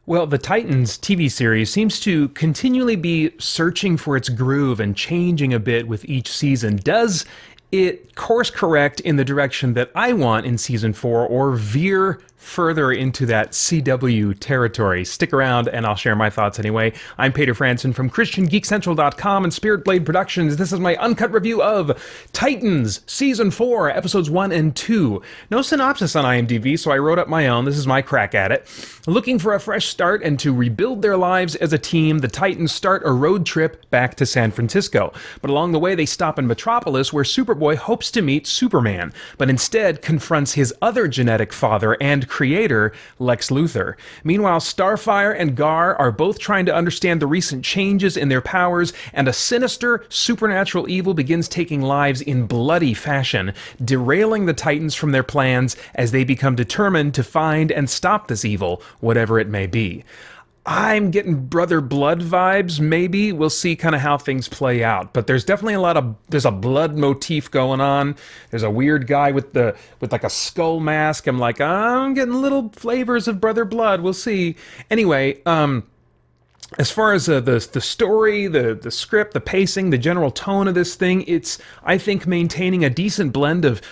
Well, the Titans TV series seems to continually be searching for its groove and changing a bit with each season. Does it course correct in the direction that I want in season 4 or veer further into that CW territory? Stick around and I'll share my thoughts anyway. I'm Peter Franson from christiangeekcentral.com and Spirit Blade Productions. This is my uncut review of Titans Season 4, Episodes 1 and 2. No synopsis on IMDb, so I wrote up my own. This is my crack at it. Looking for a fresh start and to rebuild their lives as a team, the Titans start a road trip back to San Francisco. But along the way, they stop in Metropolis, where Superboy hopes to meet Superman, but instead confronts his other genetic father and creator, Lex Luthor. Meanwhile, Starfire and Gar are both trying to understand the recent changes in their powers, and a sinister supernatural evil begins taking lives in bloody fashion, derailing the Titans from their plans as they become determined to find and stop this evil, whatever it may be. I'm getting Brother Blood vibes, maybe. We'll see kind of how things play out. But there's definitely there's a blood motif going on. There's a weird guy with like a skull mask. I'm like, I'm getting little flavors of Brother Blood. We'll see. Anyway, as far as the story, the script, the pacing, the general tone of this thing, it's, I think, maintaining a decent blend of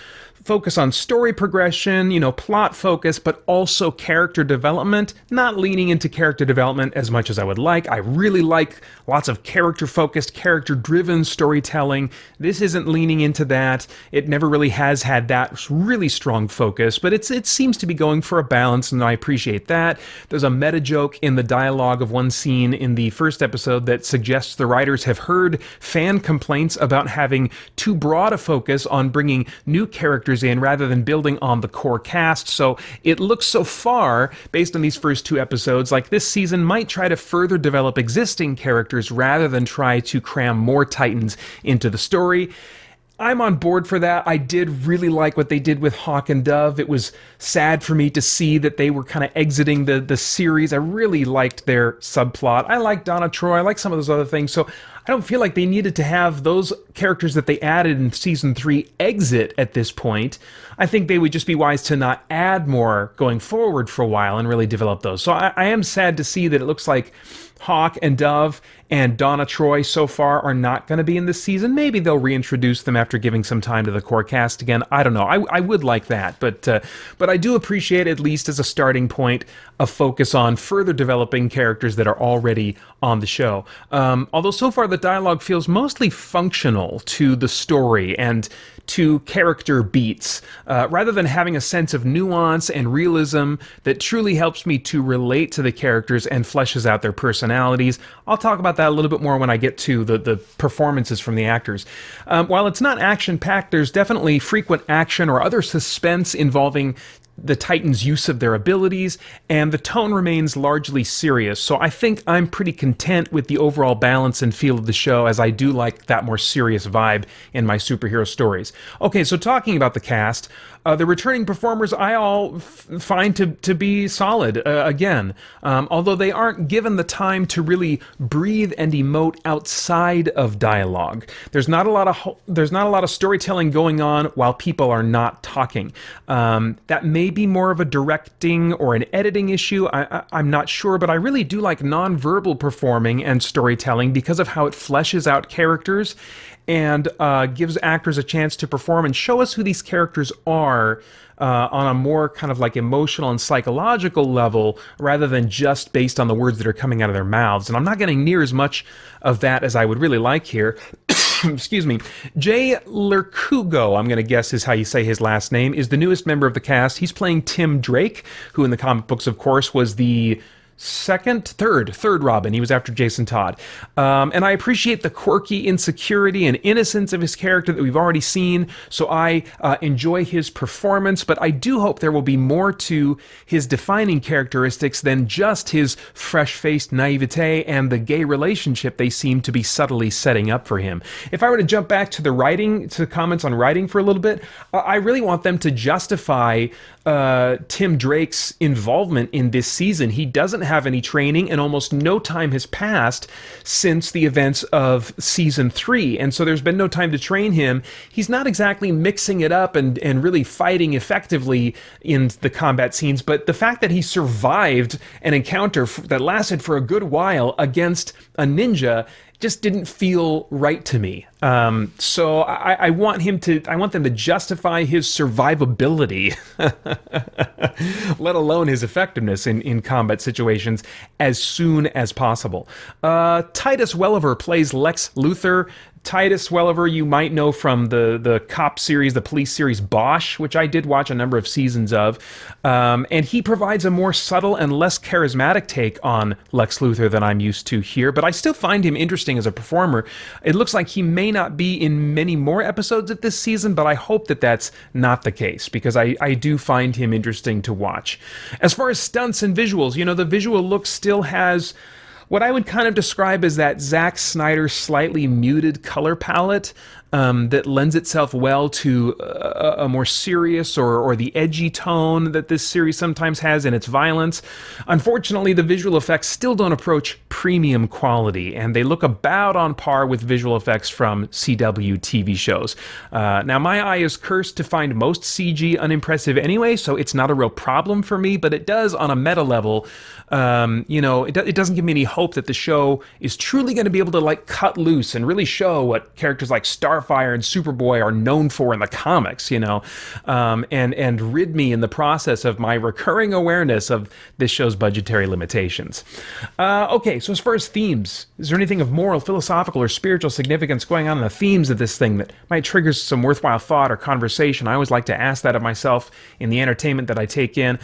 focus on story progression, plot focus, but also character development, not leaning into character development as much as I would like. I really like lots of character-focused, character-driven storytelling. This isn't leaning into that. It never really has had that really strong focus, but it seems to be going for a balance, and I appreciate that. There's a meta joke in the dialogue of one scene in the first episode that suggests the writers have heard fan complaints about having too broad a focus on bringing new characters in rather than building on the core cast. So it looks so far, based on these first 2 episodes, like this season might try to further develop existing characters rather than try to cram more Titans into the story. I'm on board for that. I did really like what they did with Hawk and Dove. It was sad for me to see that they were kind of exiting the series. I really liked their subplot. I like Donna Troy. I like some of those other things. So I don't feel like they needed to have those characters that they added in season 3 exit at this point. I think they would just be wise to not add more going forward for a while and really develop those. So I am sad to see that it looks like Hawk and Dove and Donna Troy so far are not going to be in this season. Maybe they'll reintroduce them after giving some time to the core cast again. I don't know. I would like that, but I do appreciate, at least as a starting point, a focus on further developing characters that are already on the show. Although so far the dialogue feels mostly functional to the story and to character beats, rather than having a sense of nuance and realism that truly helps me to relate to the characters and fleshes out their personalities. I'll talk about that a little bit more when I get to the performances from the actors. While it's not action-packed, there's definitely frequent action or other suspense involving the Titans' use of their abilities, and the tone remains largely serious. So I think I'm pretty content with the overall balance and feel of the show, as I do like that more serious vibe in my superhero stories. Okay, so talking about the cast, the returning performers I all find to be solid, again. Although they aren't given the time to really breathe and emote outside of dialogue. There's not a lot of storytelling going on while people are not talking. That may be more of a directing or an editing issue. I'm not sure, but I really do like nonverbal performing and storytelling because of how it fleshes out characters and gives actors a chance to perform and show us who these characters are on a more kind of like emotional and psychological level, rather than just based on the words that are coming out of their mouths. And I'm not getting near as much of that as I would really like here. Excuse me. Jay Lercugo, I'm going to guess is how you say his last name, is the newest member of the cast. He's playing Tim Drake, who in the comic books, of course, was the third Robin. He was after Jason Todd. And I appreciate the quirky insecurity and innocence of his character that we've already seen, so I enjoy his performance, but I do hope there will be more to his defining characteristics than just his fresh-faced naivete and the gay relationship they seem to be subtly setting up for him. If I were to jump back to the comments on writing for a little bit, I really want them to justify Tim Drake's involvement in this season. He doesn't have any training, and almost no time has passed since the events of season 3. And so there's been no time to train him. He's not exactly mixing it up and really fighting effectively in the combat scenes, but the fact that he survived an encounter that lasted for a good while against a ninja just didn't feel right to me. So I want them to justify his survivability, let alone his effectiveness in combat situations, as soon as possible. Titus Welliver plays Lex Luthor. Titus Welliver, you might know from the cop series, the police series Bosch, which I did watch a number of seasons of. And he provides a more subtle and less charismatic take on Lex Luthor than I'm used to here, but I still find him interesting as a performer. It looks like he may not be in many more episodes of this season, but I hope that that's not the case, because I do find him interesting to watch. As far as stunts and visuals, the visual look still has what I would kind of describe as that Zack Snyder slightly muted color palette that lends itself well to a more serious or the edgy tone that this series sometimes has in its violence. Unfortunately, the visual effects still don't approach premium quality, and they look about on par with visual effects from CW TV shows. Now, my eye is cursed to find most CG unimpressive anyway, so it's not a real problem for me, but it does on a meta level. It doesn't give me any hope that the show is truly going to be able to cut loose and really show what characters like Starfire and Superboy are known for in the comics, and rid me in the process of my recurring awareness of this show's budgetary limitations. Okay, so as far as themes, is there anything of moral, philosophical, or spiritual significance going on in the themes of this thing that might trigger some worthwhile thought or conversation? I always like to ask that of myself in the entertainment that I take in.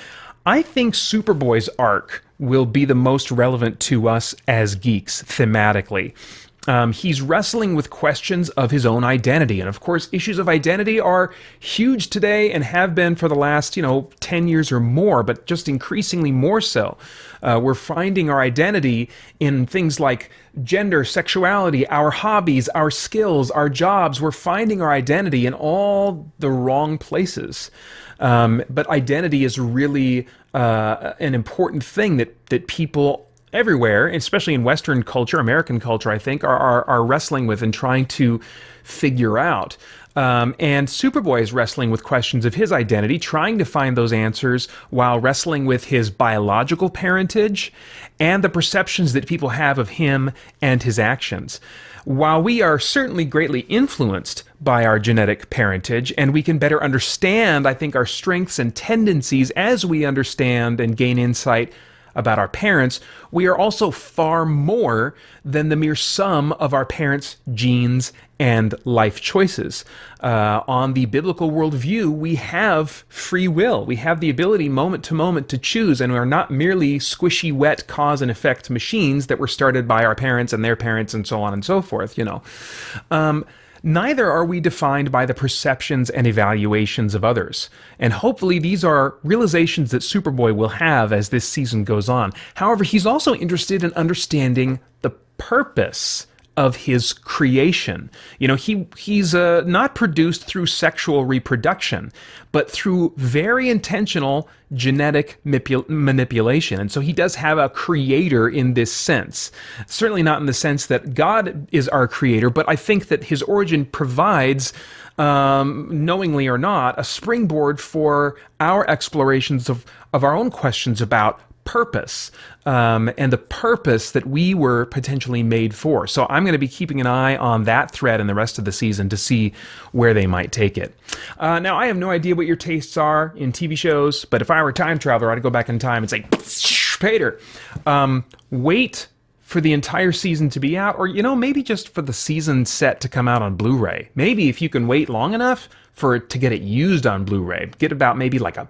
I think Superboy's arc will be the most relevant to us as geeks thematically. He's wrestling with questions of his own identity. And of course, issues of identity are huge today and have been for the last, 10 years or more, but just increasingly more so. We're finding our identity in things like gender, sexuality, our hobbies, our skills, our jobs. We're finding our identity in all the wrong places. But identity is really an important thing that people everywhere, especially in Western culture, American culture, I think, are wrestling with and trying to figure out. And Superboy is wrestling with questions of his identity, trying to find those answers while wrestling with his biological parentage and the perceptions that people have of him and his actions. While we are certainly greatly influenced by our genetic parentage, and we can better understand, I think, our strengths and tendencies as we understand and gain insight about our parents, we are also far more than the mere sum of our parents' genes and life choices. On the biblical worldview, we have free will. We have the ability moment to moment to choose, and we are not merely squishy, wet cause and effect machines that were started by our parents and their parents and so on and so forth, Neither are we defined by the perceptions and evaluations of others. And hopefully these are realizations that Superboy will have as this season goes on. However, he's also interested in understanding the purpose of his creation. He's not produced through sexual reproduction, but through very intentional genetic manipulation. And so he does have a creator in this sense. Certainly not in the sense that God is our creator, but I think that his origin provides, knowingly or not, a springboard for our explorations of our own questions about purpose, and the purpose that we were potentially made for. So I'm going to be keeping an eye on that thread in the rest of the season to see where they might take it. Now, I have no idea what your tastes are in TV shows, but if I were a time traveler, I'd go back in time and say, Peter, wait for the entire season to be out, or, maybe just for the season set to come out on Blu-ray. Maybe if you can wait long enough for it to get it used on Blu-ray, get about maybe like a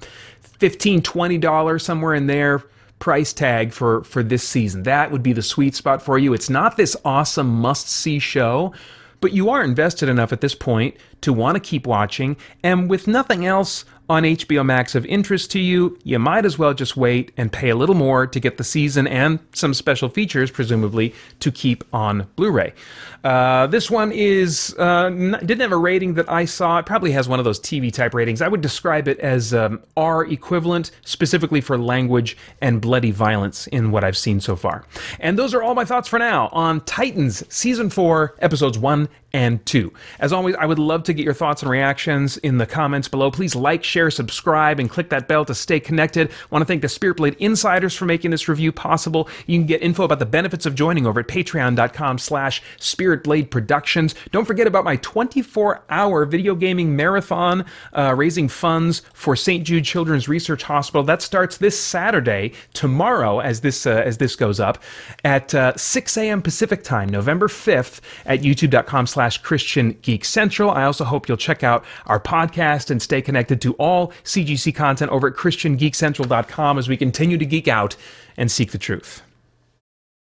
$15, $20 somewhere in there price tag for this season. That would be the sweet spot for you. It's not this awesome must-see show, but you are invested enough at this point to want to keep watching, and with nothing else on HBO Max of interest to you, you might as well just wait and pay a little more to get the season and some special features, presumably, to keep on Blu-ray. This one didn't have a rating that I saw. It probably has one of those TV type ratings. I would describe it as R equivalent, specifically for language and bloody violence in what I've seen so far. And those are all my thoughts for now on Titans Season 4, Episodes 1 and 2. As always, I would love to get your thoughts and reactions in the comments below. Please like, share, subscribe, and click that bell to stay connected. I want to thank the Spirit Blade Insiders for making this review possible. You can get info about the benefits of joining over at patreon.com/SpiritBlade Productions. Don't forget about my 24-hour video gaming marathon raising funds for St. Jude Children's Research Hospital. That starts this Saturday, tomorrow, as this goes up, at 6 a.m. Pacific time, November 5th, at youtube.com/ChristianGeekCentral. I also hope you'll check out our podcast and stay connected to all CGC content over at ChristianGeekCentral.com as we continue to geek out and seek the truth.